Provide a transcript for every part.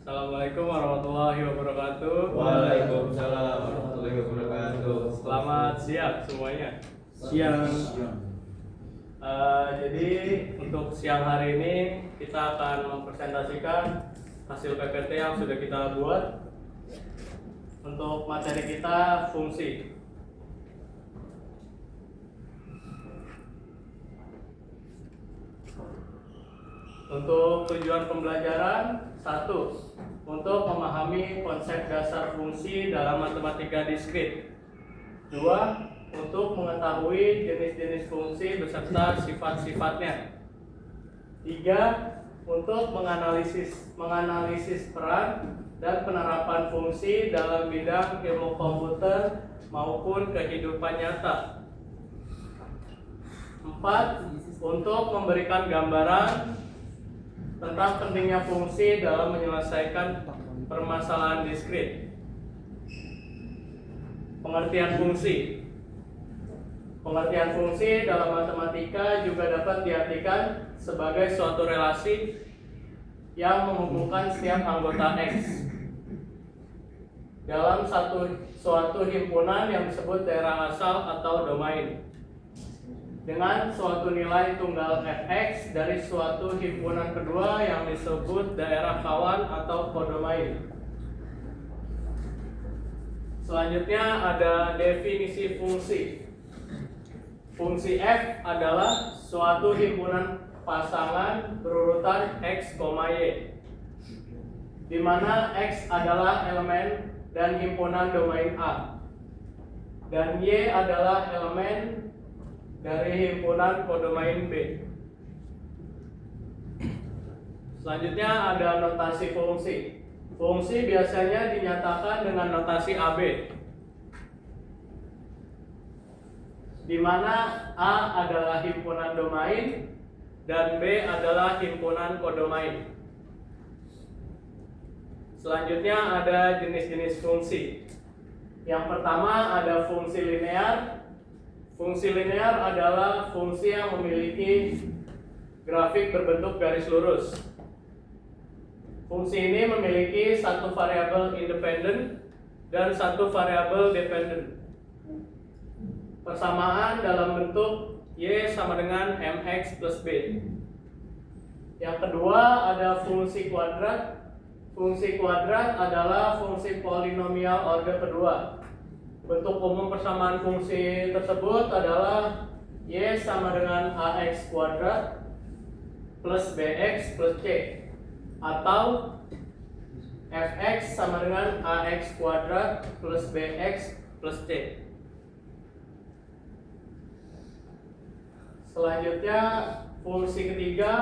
Assalamualaikum warahmatullahi wabarakatuh. Waalaikumsalam warahmatullahi wabarakatuh. Selamat siang semuanya. Siang. Jadi untuk siang hari ini kita akan mempresentasikan hasil PPT yang sudah kita buat. Untuk materi kita fungsi. Untuk tujuan pembelajaran, 1. Untuk memahami konsep dasar fungsi dalam matematika diskrit. 2. Untuk mengetahui jenis-jenis fungsi beserta sifat-sifatnya. 3. Untuk menganalisis peran dan penerapan fungsi dalam bidang ilmu komputer maupun kehidupan nyata. 4. Untuk memberikan gambaran tentang pentingnya fungsi dalam menyelesaikan permasalahan diskrit. Pengertian fungsi. Pengertian fungsi dalam matematika juga dapat diartikan sebagai suatu relasi yang menghubungkan setiap anggota X dalam suatu himpunan yang disebut daerah asal atau domain dengan suatu nilai tunggal fx dari suatu himpunan kedua yang disebut daerah kawan atau kodomain. Selanjutnya ada definisi fungsi. Fungsi f adalah suatu himpunan pasangan berurutan x, y, di mana x adalah elemen dan himpunan domain A dan y adalah elemen dari himpunan kodomain B. Selanjutnya ada notasi fungsi. Fungsi biasanya dinyatakan dengan notasi AB, di mana A adalah himpunan domain dan B adalah himpunan kodomain. Selanjutnya ada jenis-jenis fungsi. Yang pertama ada fungsi linear. Fungsi linear adalah fungsi yang memiliki grafik berbentuk garis lurus. Fungsi ini memiliki satu variabel independen dan satu variabel dependen. Persamaan dalam bentuk y sama dengan mx plus b. Yang kedua ada fungsi kuadrat. Fungsi kuadrat adalah fungsi polinomial order kedua. Bentuk umum persamaan fungsi tersebut adalah y sama dengan ax kuadrat plus bx plus c, atau fx sama dengan ax kuadrat plus bx plus c. Selanjutnya fungsi ketiga,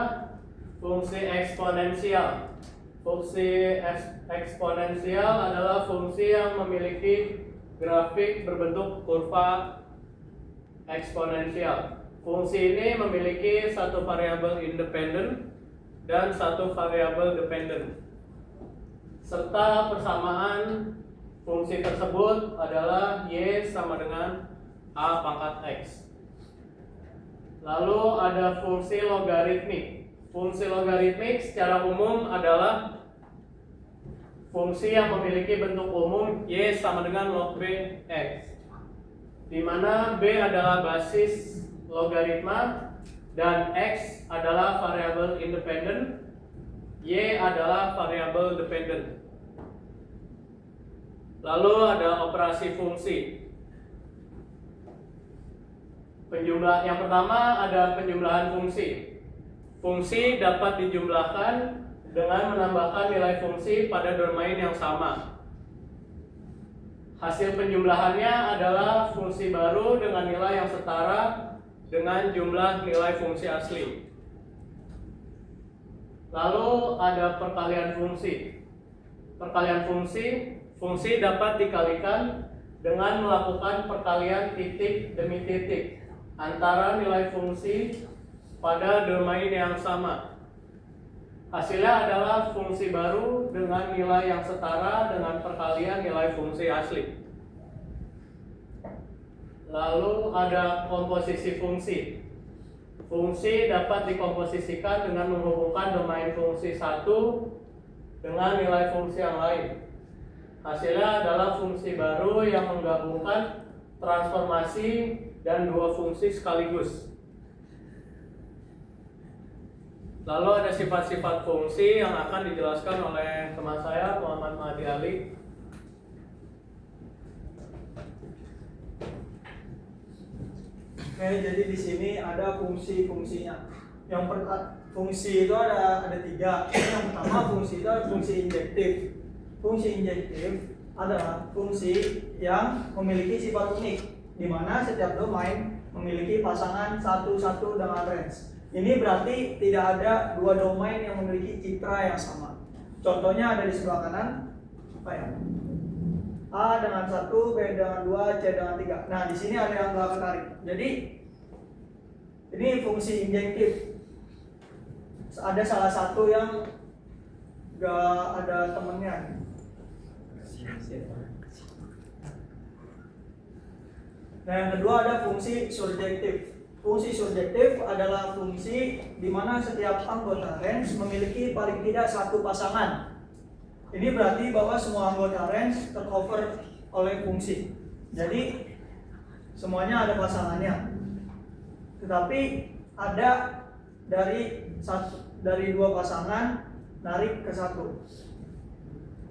fungsi eksponensial. Fungsi eksponensial adalah fungsi yang memiliki grafik berbentuk kurva eksponensial. Fungsi ini memiliki satu variabel independen dan satu variabel dependen. Serta persamaan fungsi tersebut adalah y sama dengan a pangkat x. Lalu ada fungsi logaritmik. Fungsi logaritmik secara umum adalah fungsi yang memiliki bentuk umum y sama dengan log b x, di mana b adalah basis logaritma dan x adalah variabel independen, y adalah variabel dependen. Lalu ada operasi fungsi. Yang pertama ada penjumlahan fungsi. Fungsi dapat dijumlahkan dengan menambahkan nilai fungsi pada domain yang sama. Hasil penjumlahannya adalah fungsi baru dengan nilai yang setara dengan jumlah nilai fungsi asli. Lalu ada perkalian fungsi. Perkalian fungsi dapat dikalikan dengan melakukan perkalian titik demi titik antara nilai fungsi pada domain yang sama. Hasilnya adalah fungsi baru dengan nilai yang setara dengan perkalian nilai fungsi asli. Lalu ada komposisi fungsi. Fungsi dapat dikomposisikan dengan menghubungkan domain fungsi 1 dengan nilai fungsi yang lain. Hasilnya adalah fungsi baru yang menggabungkan transformasi dan dua fungsi sekaligus. Lalu ada sifat-sifat fungsi yang akan dijelaskan oleh teman saya Muhammad Mahdi Ali. Oke, jadi di sini ada fungsi-fungsinya. Fungsi itu ada tiga. Yang pertama fungsi itu adalah fungsi injektif. Fungsi injektif adalah fungsi yang memiliki sifat unik, di mana setiap domain memiliki pasangan satu-satu dengan range. Ini berarti tidak ada dua domain yang memiliki citra yang sama. Contohnya ada di sebelah kanan, apa ya? A dengan 1, B dengan 2, C dengan 3. Nah, di sini ada yang nggak ketarik. Jadi ini fungsi injektif. Ada salah satu yang nggak ada temennya. Nah, yang kedua ada fungsi surjektif. Fungsi surjektif adalah fungsi di mana setiap anggota range memiliki paling tidak satu pasangan. Ini berarti bahwa semua anggota range tercover oleh fungsi. Jadi semuanya ada pasangannya. Tetapi ada dari dua pasangan narik ke satu.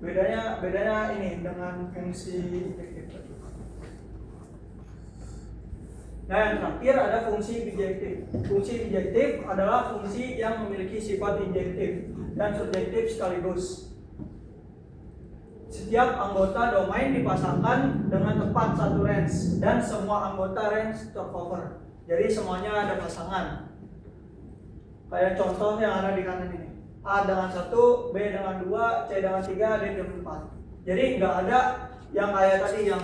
Bedanya ini dengan fungsi injektif. Nah, yang terakhir ada fungsi bijektif. Fungsi bijektif adalah fungsi yang memiliki sifat injektif dan surjektif sekaligus. Setiap anggota domain dipasangkan dengan tepat satu range dan semua anggota range tercover. Jadi semuanya ada pasangan. Kayak contoh yang ada di kanan ini. A dengan 1, B dengan 2, C dengan 3, D dengan 4. Jadi nggak ada yang kayak tadi yang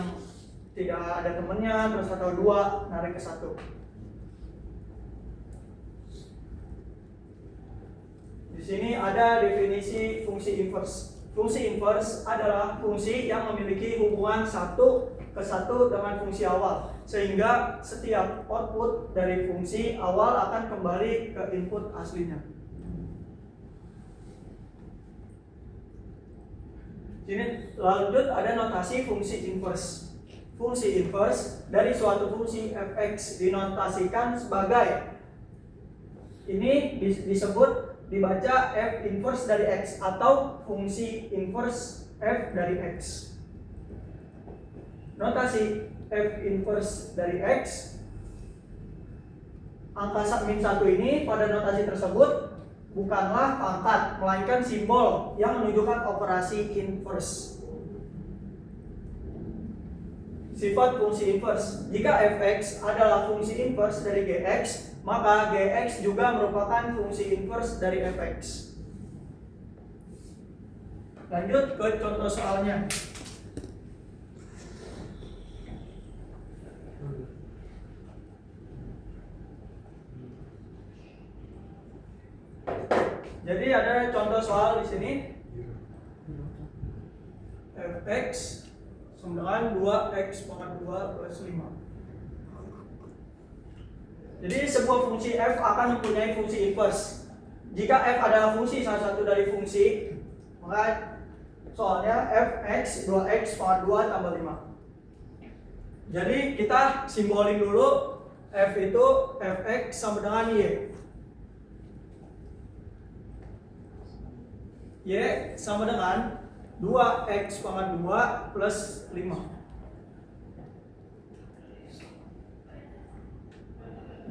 tidak ada temennya terus atau 2 narik ke 1. Di sini ada definisi fungsi inverse. Fungsi inverse adalah fungsi yang memiliki hubungan 1 ke 1 dengan fungsi awal, sehingga setiap output dari fungsi awal akan kembali ke input aslinya. Sini lanjut ada notasi fungsi inverse. Fungsi inverse dari suatu fungsi fx dinotasikan sebagai ini disebut dibaca f inverse dari x atau fungsi inverse f dari x. Notasi f inverse dari x, angka min 1 ini pada notasi tersebut bukanlah pangkat, melainkan simbol yang menunjukkan operasi inverse. Sifat fungsi inverse. Jika fx adalah fungsi inverse dari gx, maka gx juga merupakan fungsi inverse dari fx. Lanjut ke contoh soalnya. Jadi ada contoh soal di sini. Fx dengan 2x pangkat 2 plus 5. Jadi sebuah fungsi f akan mempunyai fungsi inverse. Jika f adalah fungsi salah satu dari fungsi, maka soalnya fx 2x pangkat 2 tambah 5. Jadi kita simbolin dulu f itu fx sama dengan y. Y sama dengan 2x pangkat 2 plus 5.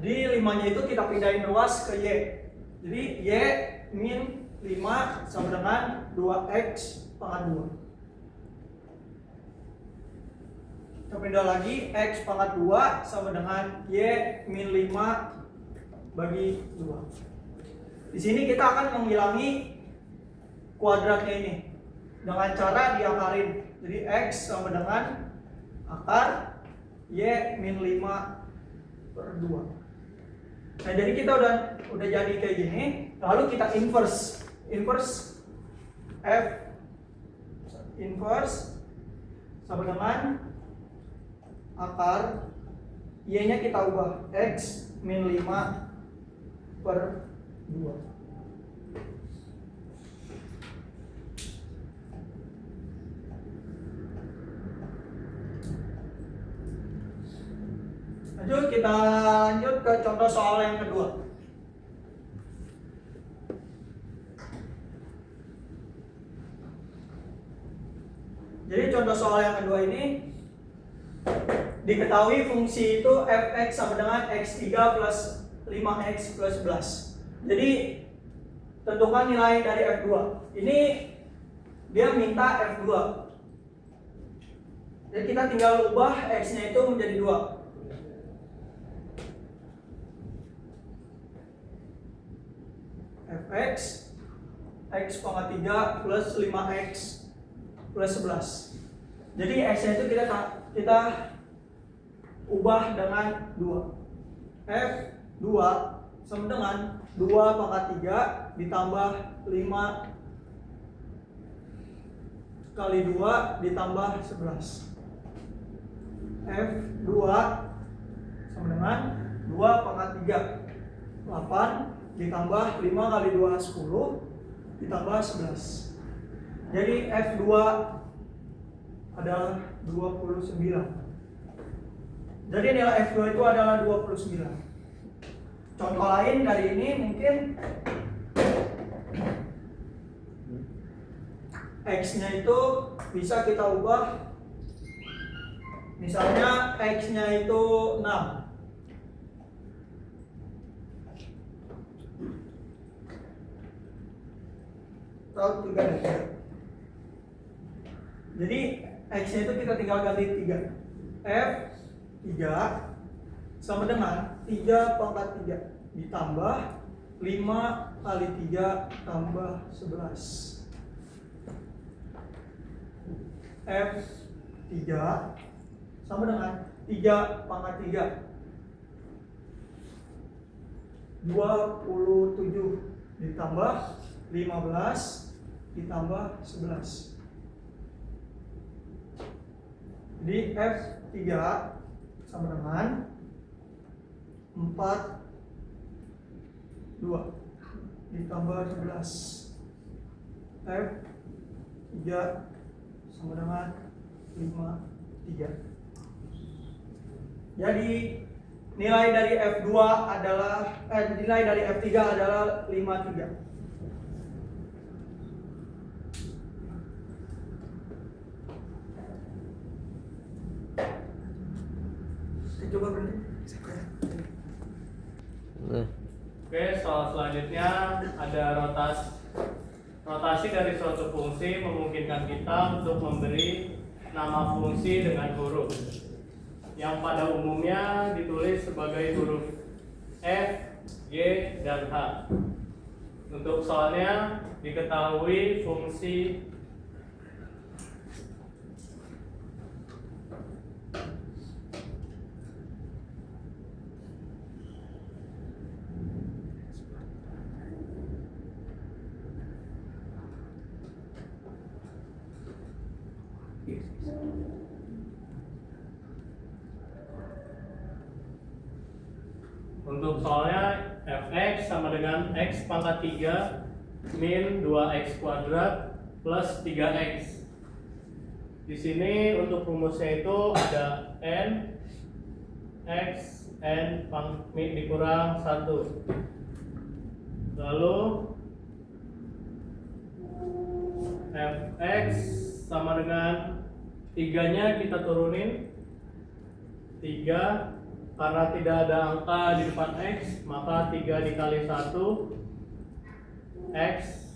Di 5-nya itu kita pindahin ruas ke y. Jadi y min 5 sama dengan 2x pangkat 2. Kita pindah lagi, x pangkat 2 sama dengan y min 5 bagi 2. Di sini kita akan menghilangi kuadratnya ini dengan cara diakarin. Jadi x sama dengan akar y min 5 per 2. Nah, jadi kita udah jadi kayak gini, lalu kita inverse f inverse sama dengan akar y nya kita ubah x min 5 per 2. kita lanjut ke contoh soal yang kedua. Jadi contoh soal yang kedua ini diketahui fungsi itu fx sama dengan x3 plus 5x plus 11. Jadi tentukan nilai dari f2. Ini dia minta f2. Jadi kita tinggal ubah x-nya itu menjadi 2. fx x pangkat 3 plus 5x plus 11. Jadi x-nya itu kita ubah dengan 2. F2 sama dengan 2 pangkat 3 ditambah 5 kali 2 ditambah 11. F2 sama dengan 2 pangkat 3 8 ditambah 5 kali 2 10 ditambah 11. Jadi F2 adalah 29. Jadi nilai F2 itu adalah 29. Contoh lain dari ini mungkin X-nya itu bisa kita ubah. Misalnya X-nya itu 6. Atau 3 dan 3. Jadi X-nya itu kita tinggal ganti 3. F3 sama dengan 3 pangkat 3 ditambah 5 kali 3 tambah 11. F3 sama dengan 3 pangkat 3 27 ditambah 15 ditambah 11. Jadi F3 sama dengan 42 ditambah 11. F3 sama dengan 53. Jadi nilai dari F2 adalah nilai dari F3 adalah 53. Coba berhenti. Oke, soal selanjutnya ada rotasi dari suatu fungsi memungkinkan kita untuk memberi nama fungsi dengan huruf yang pada umumnya ditulis sebagai huruf F, G, dan H. Untuk soalnya diketahui fungsi untuk soalnya fx sama dengan x pangkat 3 min 2x kuadrat plus 3x. Di sini untuk rumusnya itu ada n x n dikurang 1. Lalu fx sama dengan 3-nya kita turunin 3. Karena tidak ada angka di depan X, maka 3 dikali 1 X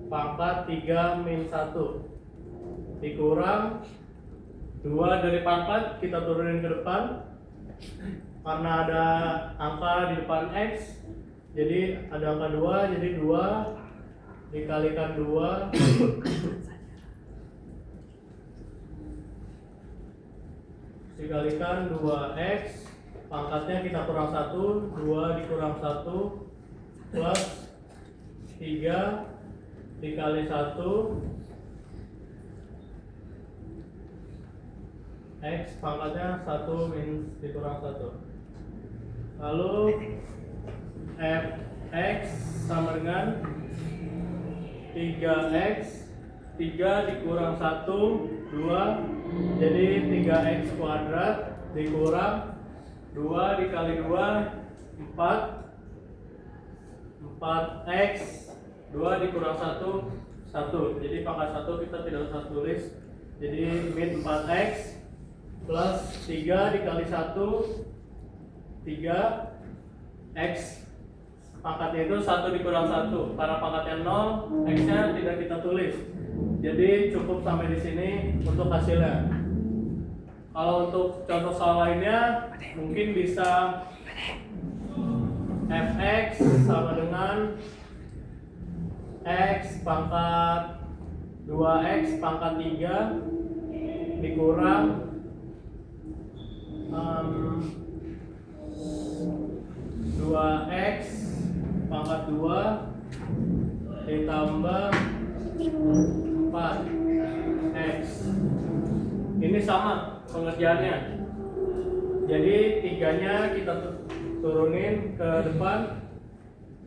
pangkat 3 min 1 dikurang 2 dari pangkat kita turunin ke depan. Karena ada angka di depan X, jadi ada angka 2, jadi 2 dikalikan 2 dikalikan 2X pangkatnya kita kurang 1, 2 dikurang 1 plus 3 dikali 1 X pangkatnya 1 min dikurang 1. Lalu Fx sama dengan 3x 3 dikurang 1 2 jadi 3x kuadrat dikurang 2 dikali 2 4. 4x 2 dikurang 1 1. Jadi pangkat 1 kita tidak usah tulis. Jadi min 4x plus 3 dikali 1 3 x pangkatnya itu 1 dikurang 1. Karena pangkatnya 0, x nya tidak kita tulis. Jadi cukup sampai di sini untuk hasilnya. Kalau untuk contoh soal lainnya mungkin bisa fx sama dengan x pangkat 2x pangkat 3 dikurang 2x pangkat 2 ditambah 4x. Ini sama pengerjaannya. Jadi 3-nya kita turunin ke depan.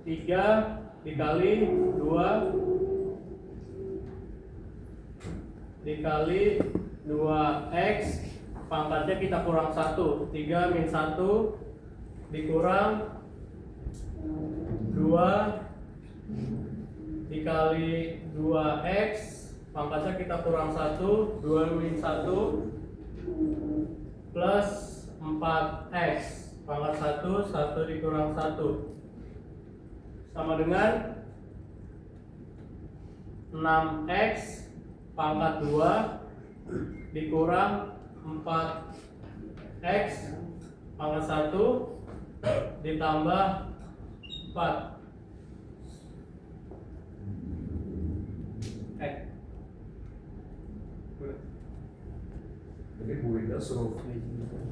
3 dikali 2 dikali 2x pangkatnya kita kurang 1. 3 min 1 dikurang 2 dikali 2x pangkatnya kita kurang 1. 2 min 1 plus 4x pangkat 1 1 dikurang 1 sama dengan 6x pangkat 2 dikurang 4x pangkat 1 ditambah 4.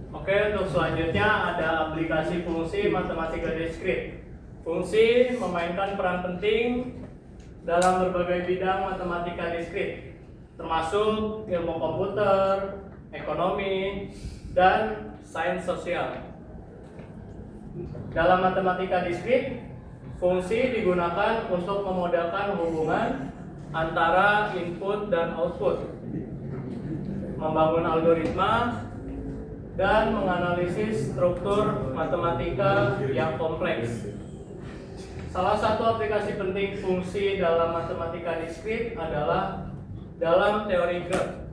Oke, untuk selanjutnya ada aplikasi fungsi matematika diskrit. Fungsi memainkan peran penting dalam berbagai bidang matematika diskrit, termasuk ilmu komputer, ekonomi, dan sains sosial. Dalam matematika diskrit, fungsi digunakan untuk memodelkan hubungan antara input dan output, membangun algoritma, dan menganalisis struktur matematika yang kompleks. Salah satu aplikasi penting fungsi dalam matematika diskrit adalah dalam teori graf,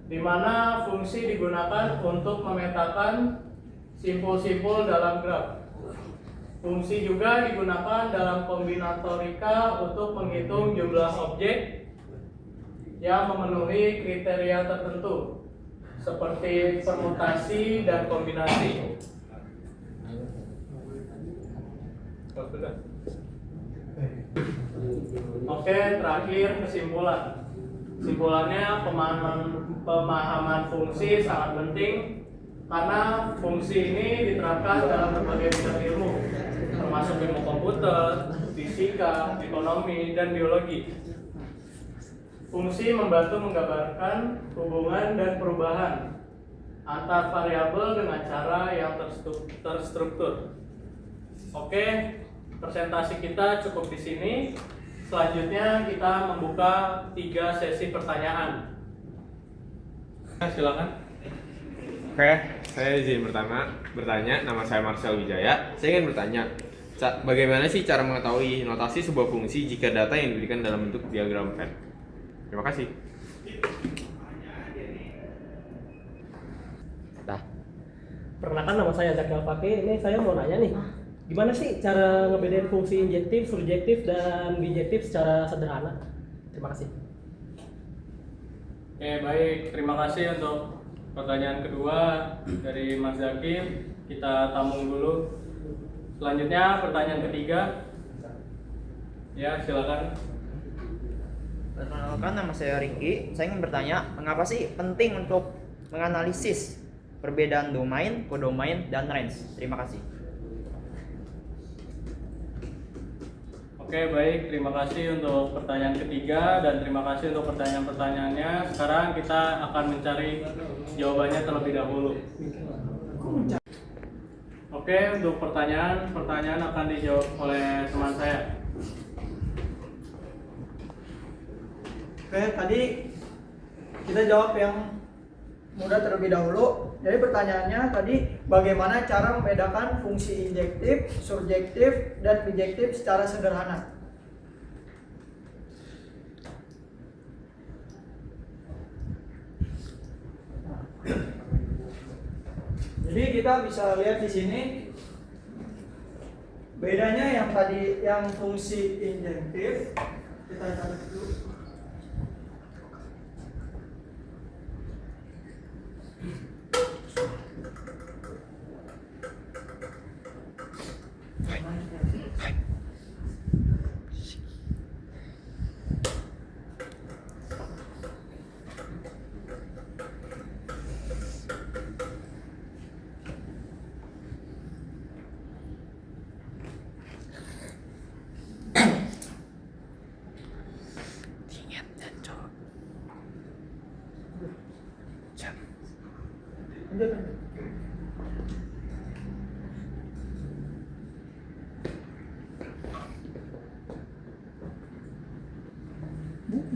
di mana fungsi digunakan untuk memetakan simpul-simpul dalam graf. Fungsi juga digunakan dalam kombinatorika untuk menghitung jumlah objek yang memenuhi kriteria tertentu, seperti permutasi dan kombinasi. Oke, terakhir kesimpulan. Kesimpulannya, pemahaman fungsi sangat penting karena fungsi ini diterapkan dalam berbagai bidang ilmu, termasuk ilmu komputer, fisika, ekonomi, dan biologi. Fungsi membantu menggambarkan hubungan dan perubahan antar variabel dengan cara yang terstruktur. Oke, presentasi kita cukup di sini. Selanjutnya kita membuka 3 sesi pertanyaan. Silakan. Oke, saya izin bertanya. Nama saya Marcel Wijaya. Saya ingin bertanya, bagaimana sih cara mengetahui notasi sebuah fungsi jika data yang diberikan dalam bentuk diagram Venn? Terima kasih. Perkenalkan, nama saya Zakal Fakih. Ini saya mau nanya nih, gimana sih cara ngebedain fungsi injektif, surjektif, dan bijektif secara sederhana? Terima kasih. Oke, baik. Terima kasih untuk pertanyaan kedua dari Mas Zakir. Kita tampung dulu. Selanjutnya pertanyaan ketiga. Ya, silakan. Perkenalkan, nama saya Ringki. Saya ingin bertanya, mengapa sih penting untuk menganalisis perbedaan domain, kodomain, dan range? Terima kasih. Oke, baik. Terima kasih untuk pertanyaan ketiga dan terima kasih untuk pertanyaan-pertanyaannya. Sekarang kita akan mencari jawabannya terlebih dahulu. Oke, untuk pertanyaan akan dijawab oleh teman saya. Oke, tadi kita jawab yang mudah terlebih dahulu. Jadi pertanyaannya tadi, bagaimana cara membedakan fungsi injektif, surjektif, dan bijektif secara sederhana? Jadi kita bisa lihat di sini bedanya yang tadi yang fungsi injektif, kita catat dulu.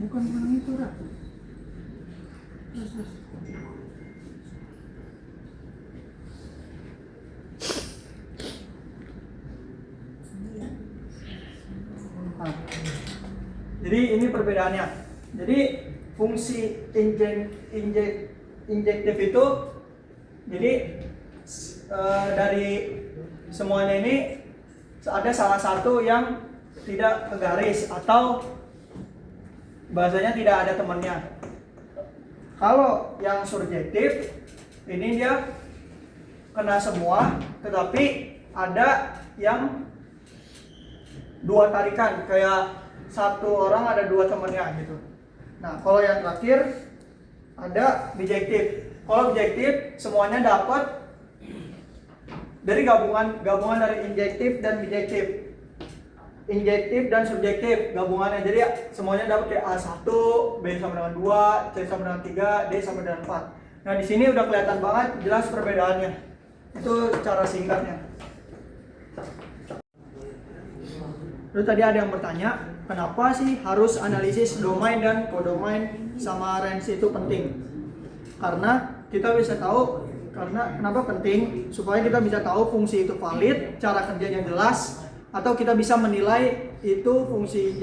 Bukan menang itu dah. Jadi ini perbedaannya. Jadi fungsi injektif itu, jadi dari semuanya ini ada salah satu yang tidak ke garis atau bahasanya tidak ada temannya. Kalau yang surjektif ini dia kena semua, tetapi ada yang dua tarikan, kayak satu orang ada dua temannya gitu. Nah, kalau yang terakhir ada bijektif. Kalau bijektif semuanya dapat dari gabungan dari injektif dan bijektif. Injektif dan subjektif gabungannya, jadi semuanya dapat kayak A1, B sama dengan 2, C sama dengan 3, D sama dengan 4. Nah, di sini udah kelihatan banget jelas perbedaannya. Itu cara singkatnya. Lalu tadi ada yang bertanya, kenapa sih harus analisis domain dan kodomain sama range itu penting? Karena kita bisa tahu, kenapa penting? Supaya kita bisa tahu fungsi itu valid, cara kerjanya jelas, atau kita bisa menilai itu fungsi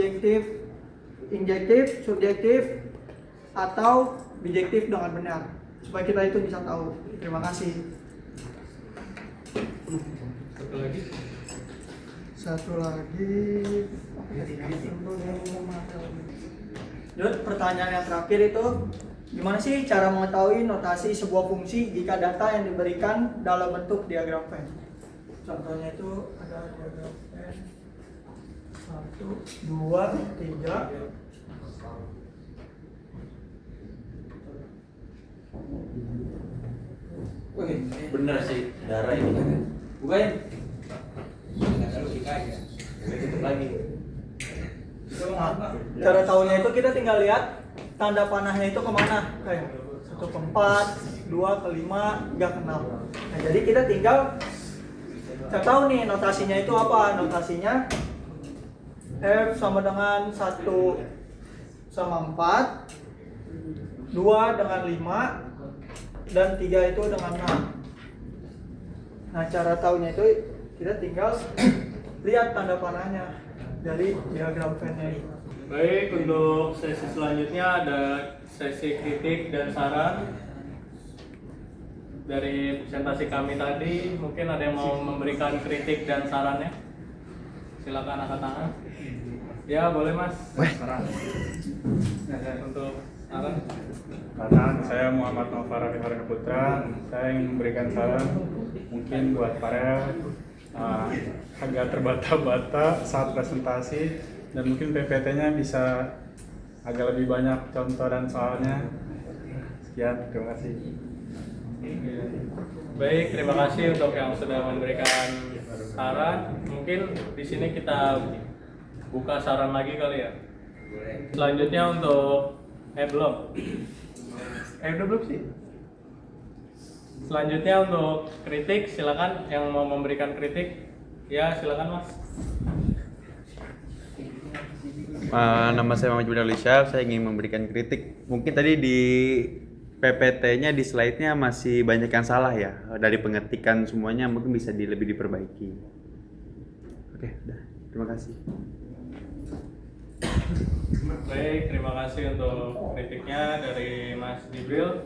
injektif, subjektif, atau bijektif dengan benar. Supaya kita itu bisa tahu. Terima kasih. Satu lagi. Jadi pertanyaan yang terakhir itu, gimana sih cara mengetahui notasi sebuah fungsi jika data yang diberikan dalam bentuk diagram Venn? Contohnya itu ada diagram Venn 1, 2, 3. Wih, bener sih darah ini kan. Bukain. Enggak ada logika aja. Tutup lagi. Nah, cara tahunya itu kita tinggal lihat tanda panahnya itu kemana, kayak 1 ke 4, 2 ke 5, 3 ke 6. Nah, jadi kita tinggal saya tahu nih notasinya itu apa. Notasinya F sama dengan 1 sama 4, 2 dengan 5, dan 3 itu dengan 6. Nah, cara tahunya itu kita tinggal lihat tanda panahnya dari diagram Venn-nya itu. Baik, untuk sesi selanjutnya ada sesi kritik dan saran. Dari presentasi kami tadi, mungkin ada yang mau memberikan kritik dan sarannya? Silakan angkat tangan. Ya, boleh Mas. Untuk saran. Karena saya Muhammad Novara Vihara Putra, saya ingin memberikan saran mungkin buat para agak terbata-bata saat presentasi, dan mungkin PPT-nya bisa agak lebih banyak contoh dan soalnya. Sekian, terima kasih. Baik, terima kasih untuk yang sudah memberikan saran. Mungkin di sini kita buka saran lagi kali ya. Selanjutnya untuk belum sih. Selanjutnya untuk kritik, silakan yang mau memberikan kritik. Ya, silakan Mas. Nama saya Muhammad Bin Alisa, saya ingin memberikan kritik. Mungkin tadi di PPT-nya di slide-nya masih banyak yang salah ya. Dari pengetikan semuanya mungkin bisa lebih diperbaiki. Oke, udah. Terima kasih. Baik, terima kasih untuk kritiknya dari Mas Jibril.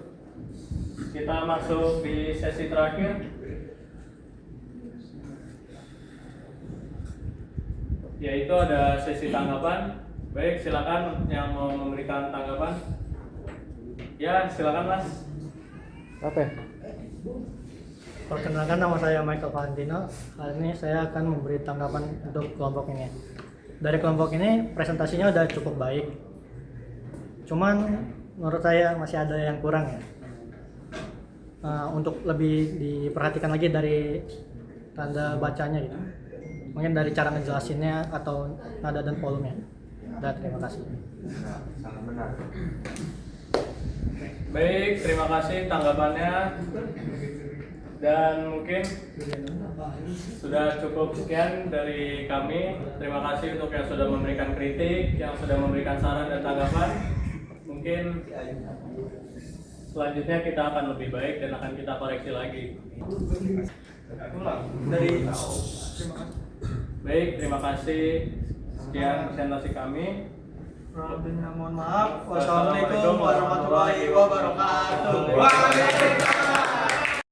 Kita masuk di sesi terakhir, yaitu ada sesi tanggapan. Baik, silakan yang mau memberikan tanggapan. Ya, silakan Mas. Perkenalkan, nama saya Michael Valentino. Kali ini saya akan memberi tanggapan untuk kelompok ini. Dari kelompok ini presentasinya udah cukup baik. Cuman menurut saya masih ada yang kurang ya. Untuk lebih diperhatikan lagi dari tanda bacanya gitu. Mungkin dari cara ngejelasinnya atau nada dan volumenya. Dan terima kasih. Baik, terima kasih tanggapannya. Dan mungkin sudah cukup sekian dari kami. Terima kasih untuk yang sudah memberikan kritik, yang sudah memberikan saran dan tanggapan. Mungkin selanjutnya kita akan lebih baik dan akan kita koreksi lagi. Baik, terima kasih. Sekian presentasi kami. Mohon maaf. Wassalamualaikum warahmatullahi wabarakatuh.